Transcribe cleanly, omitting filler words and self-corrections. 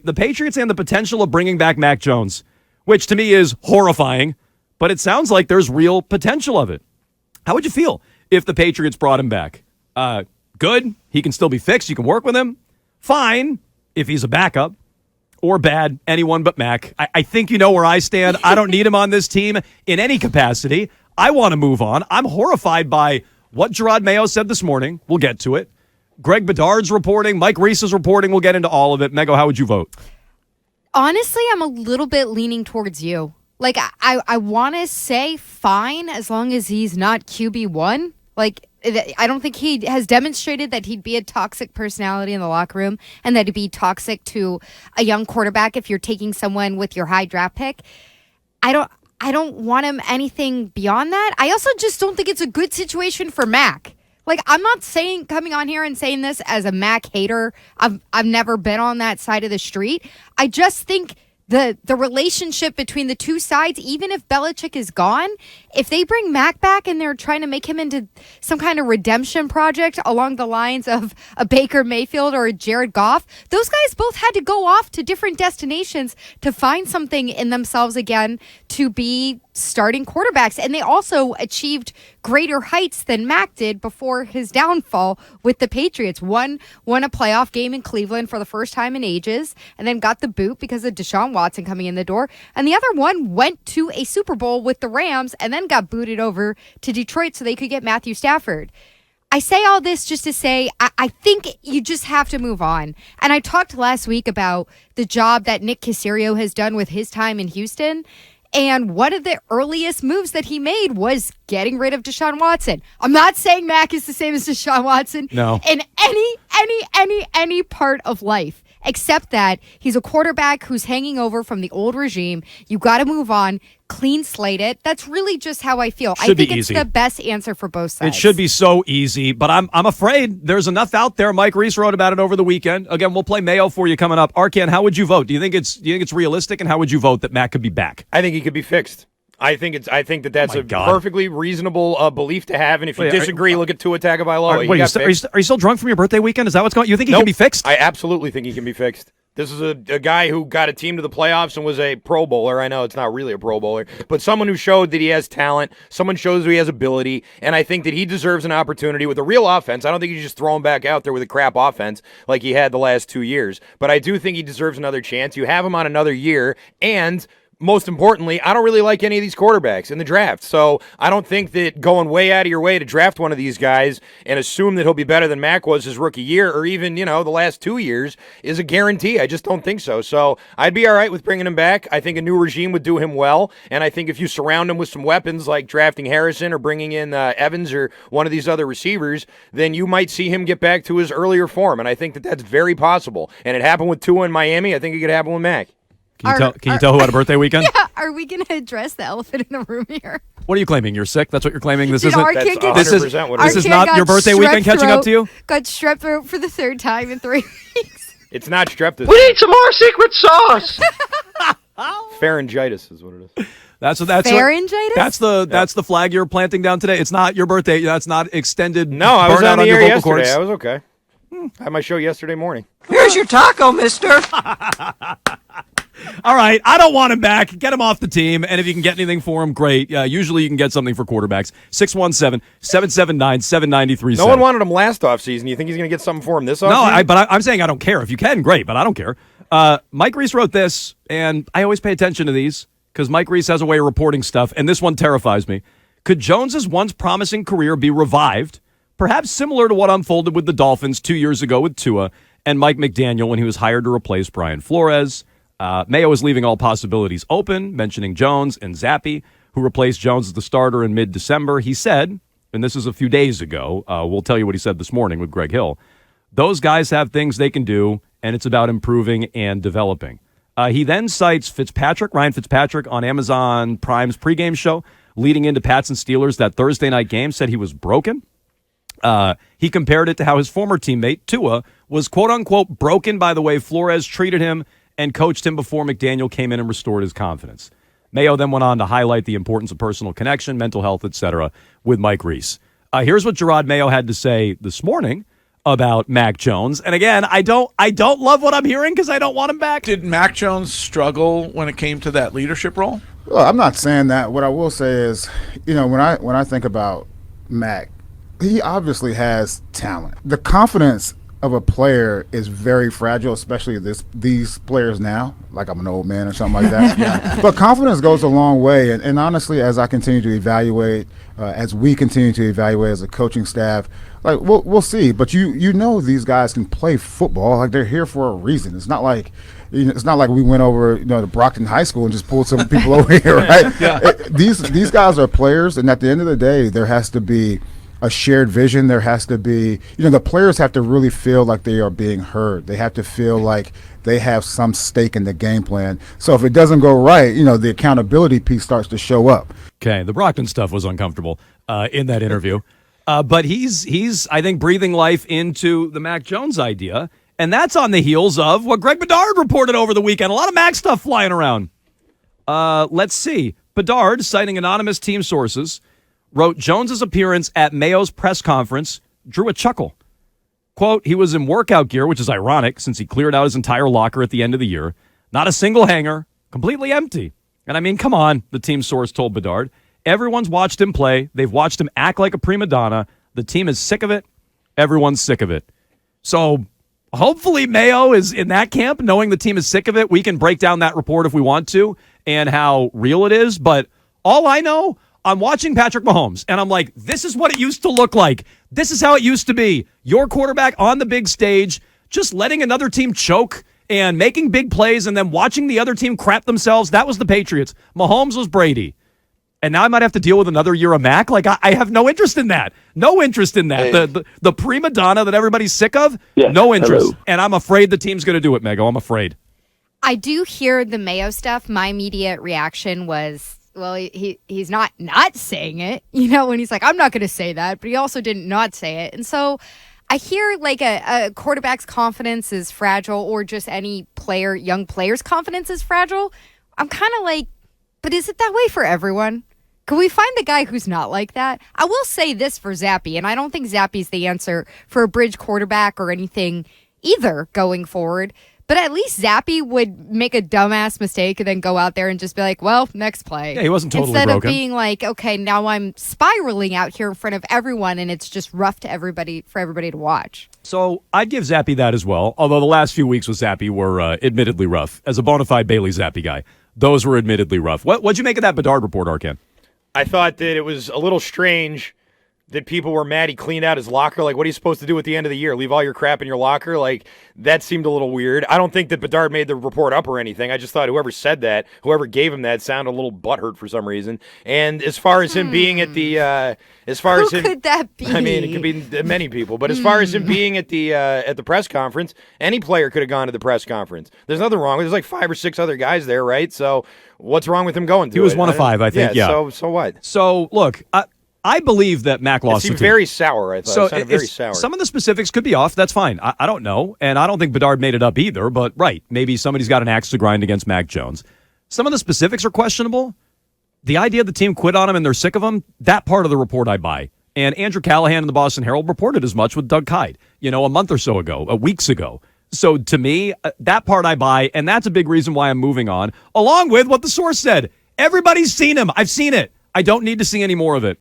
The Patriots and the potential of bringing back Mac Jones, which to me is horrifying, but it sounds like there's real potential of it. How would you feel if the Patriots brought him back? Good. He can still be fixed. You can work with him. Fine if he's a backup. Or bad, anyone but Mac. I think you know where I stand. I don't need him on this team in any capacity. I want to move on. I'm horrified by what Gerard Mayo said this morning. We'll get to it. Greg Bedard's reporting. Mike Reese is reporting. We'll get into all of it. Mego, how would you vote? Honestly, I'm a little bit leaning towards you. Like, I want to say fine as long as he's not QB1. Like, I don't think he has demonstrated that he'd be a toxic personality in the locker room and that he'd be toxic to a young quarterback if you're taking someone with your high draft pick. I don't want him anything beyond that. I also just don't think it's a good situation for Mac. Like, I'm not coming on here and saying this as a Mac hater. I've never been on that side of the street. I just think the relationship between the two sides, even if Belichick is gone, if they bring Mac back and they're trying to make him into some kind of redemption project along the lines of a Baker Mayfield or a Jared Goff, those guys both had to go off to different destinations to find something in themselves again to be starting quarterbacks. And they also achieved greater heights than Mac did before his downfall with the Patriots. Won a playoff game in Cleveland for the first time in ages and then got the boot because of Deshaun Watson coming in the door. And the other one went to a Super Bowl with the Rams and then got booted over to Detroit so they could get Matthew Stafford. I say all this just to say I think you just have to move on. And I talked last week about the job that Nick Caserio has done with his time in Houston. And one of the earliest moves that he made was getting rid of Deshaun Watson. I'm not saying Mac is the same as Deshaun Watson in any part of life, except that he's a quarterback who's hanging over from the old regime. You got to move on, clean slate it. That's really just how I feel. I think it's the best answer for both sides. It should be so easy, but I'm afraid there's enough out there. Mike Reese wrote about it over the weekend. Again, we'll play Mayo for you coming up. Arkan, how would you vote? Do you think it's realistic, and how would you vote that Mac could be back? I think he could be fixed. I think that's perfectly reasonable belief to have. And if you disagree, look at Tua Tagovailoa. Are you still drunk from your birthday weekend? Is that what's going on? You think he can be fixed? I absolutely think he can be fixed. This is a guy who got a team to the playoffs and was a Pro Bowler. I know it's not really a Pro Bowler, but someone who showed that he has talent, someone shows that he has ability, and I think that he deserves an opportunity with a real offense. I don't think you just throw him back out there with a crap offense like he had the last 2 years, but I do think he deserves another chance. You have him on another year, and most importantly, I don't really like any of these quarterbacks in the draft. So I don't think that going way out of your way to draft one of these guys and assume that he'll be better than Mac was his rookie year or even, the last 2 years is a guarantee. I just don't think so. So I'd be all right with bringing him back. I think a new regime would do him well. And I think if you surround him with some weapons like drafting Harrison or bringing in Evans or one of these other receivers, then you might see him get back to his earlier form. And I think that that's very possible. And it happened with Tua in Miami. I think it could happen with Mac. Can you tell who had a birthday weekend? Yeah, are we going to address the elephant in the room here? What are you claiming? You're sick? That's what you're claiming? This is not your birthday weekend catching up to you? Got strep throat for the third time in 3 weeks. It's not strep this We need some more secret sauce. Pharyngitis is what it is. That's Pharyngitis? That's the flag you're planting down today. It's not your birthday. That's not extended. No, I was on the air yesterday. Cords. I was okay. I had my show yesterday morning. Here's your taco, mister. All right, I don't want him back. Get him off the team, and if you can get anything for him, great. Usually you can get something for quarterbacks. 617-779-7937. No one wanted him last offseason. You think he's going to get something for him this offseason? No, but I'm saying I don't care. If you can, great, but I don't care. Mike Reese wrote this, and I always pay attention to these because Mike Reese has a way of reporting stuff, and this one terrifies me. Could Jones's once promising career be revived, perhaps similar to what unfolded with the Dolphins 2 years ago with Tua and Mike McDaniel when he was hired to replace Brian Flores? Mayo is leaving all possibilities open, mentioning Jones and Zappi, who replaced Jones as the starter in mid-December. He said, and this is a few days ago, we'll tell you what he said this morning with Greg Hill, those guys have things they can do, and it's about improving and developing. He then cites Ryan Fitzpatrick on Amazon Prime's pregame show, leading into Pats and Steelers that Thursday night game, said he was broken. He compared it to how his former teammate, Tua, was quote-unquote broken by the way Flores treated him and coached him before McDaniel came in and restored his confidence. Mayo then went on to highlight the importance of personal connection, mental health, etc., with Mike Reese. Here's what Gerard Mayo had to say this morning about Mac Jones. And again, I don't love what I'm hearing because I don't want him back. Did Mac Jones struggle when it came to that leadership role? Well, I'm not saying that. What I will say is, when I think about Mac, he obviously has talent. The confidence of a player is very fragile, especially these players now. Like I'm an old man or something like that. Yeah. But confidence goes a long way. And honestly, as I continue to evaluate, as we continue to evaluate as a coaching staff, like we'll see. But you know these guys can play football. Like they're here for a reason. It's not like we went over to Brockton High School and just pulled some people over here, right? Yeah. These guys are players, and at the end of the day, there has to be a shared vision. There has to be, the players have to really feel like they are being heard. They have to feel like they have some stake in the game plan. So if it doesn't go right, the accountability piece starts to show up. Okay, the Brockton stuff was uncomfortable in that interview. But he's, I think, breathing life into the Mac Jones idea. And that's on the heels of what Greg Bedard reported over the weekend. A lot of Mac stuff flying around. Let's see. Bedard, citing anonymous team sources, wrote Jones's appearance at Mayo's press conference drew a chuckle. Quote, he was in workout gear, which is ironic since he cleared out his entire locker at the end of the year. Not a single hanger, completely empty. And I mean, come on, the team source told Bedard. Everyone's watched him play. They've watched him act like a prima donna. The team is sick of it. Everyone's sick of it. So hopefully Mayo is in that camp, knowing the team is sick of it. We can break down that report if we want to and how real it is. But all I know, I'm watching Patrick Mahomes, and I'm like, this is what it used to look like. This is how it used to be. Your quarterback on the big stage, just letting another team choke and making big plays and then watching the other team crap themselves. That was the Patriots. Mahomes was Brady. And now I might have to deal with another year of Mac. Like, I have no interest in that. No interest in that. Hey. The prima donna that everybody's sick of, Yes, no interest. hello. And I'm afraid the team's going to do it, Mego. I'm afraid. I do hear the Mayo stuff. My immediate reaction was, well, he's not saying it, when he's like, I'm not going to say that, but he also didn't not say it. And so I hear like a quarterback's confidence is fragile, or just any young player's confidence is fragile. I'm kind of like, but is it that way for everyone? Can we find the guy who's not like that? I will say this for Zappy, and I don't think Zappy's the answer for a bridge quarterback or anything either going forward. But at least Zappy would make a dumbass mistake and then go out there and just be like, well, next play. Yeah, he wasn't totally Instead broken. of being like, okay, now I'm spiraling out here in front of everyone and it's just rough to everybody for everybody to watch. So I'd give Zappy that as well, although the last few weeks with Zappy were admittedly rough. As a bona fide Bailey Zappy guy, those were admittedly rough. What'd you make of that Bedard report, Arkan? I thought that it was a little strange that people were mad he cleaned out his locker. Like, what are you supposed to do at the end of the year? Leave all your crap in your locker? Like, that seemed a little weird. I don't think that Bedard made the report up or anything. I just thought whoever said that, whoever gave him that, sounded a little butthurt for some reason. And as far as him being at the, Who could that be? I mean, it could be many people. But as far as him being at the press conference, any player could have gone to the press conference. There's nothing wrong with it. There's like 5 or 6 other guys there, right? So what's wrong with him going to it? He was one of 5, I think. Yeah. So what? So look, I believe that Mac lost. It seemed the team. very sour. I thought. So it sounded very sour. Some of the specifics could be off. That's fine. I don't know, and I don't think Bedard made it up either. But right, maybe somebody's got an axe to grind against Mac Jones. Some of the specifics are questionable. The idea the team quit on him and they're sick of him, that part of the report I buy. And Andrew Callahan in the Boston Herald reported as much with Doug Kyde, a month or so ago, weeks ago. So to me, that part I buy, and that's a big reason why I'm moving on, along with what the source said. Everybody's seen him. I've seen it. I don't need to see any more of it.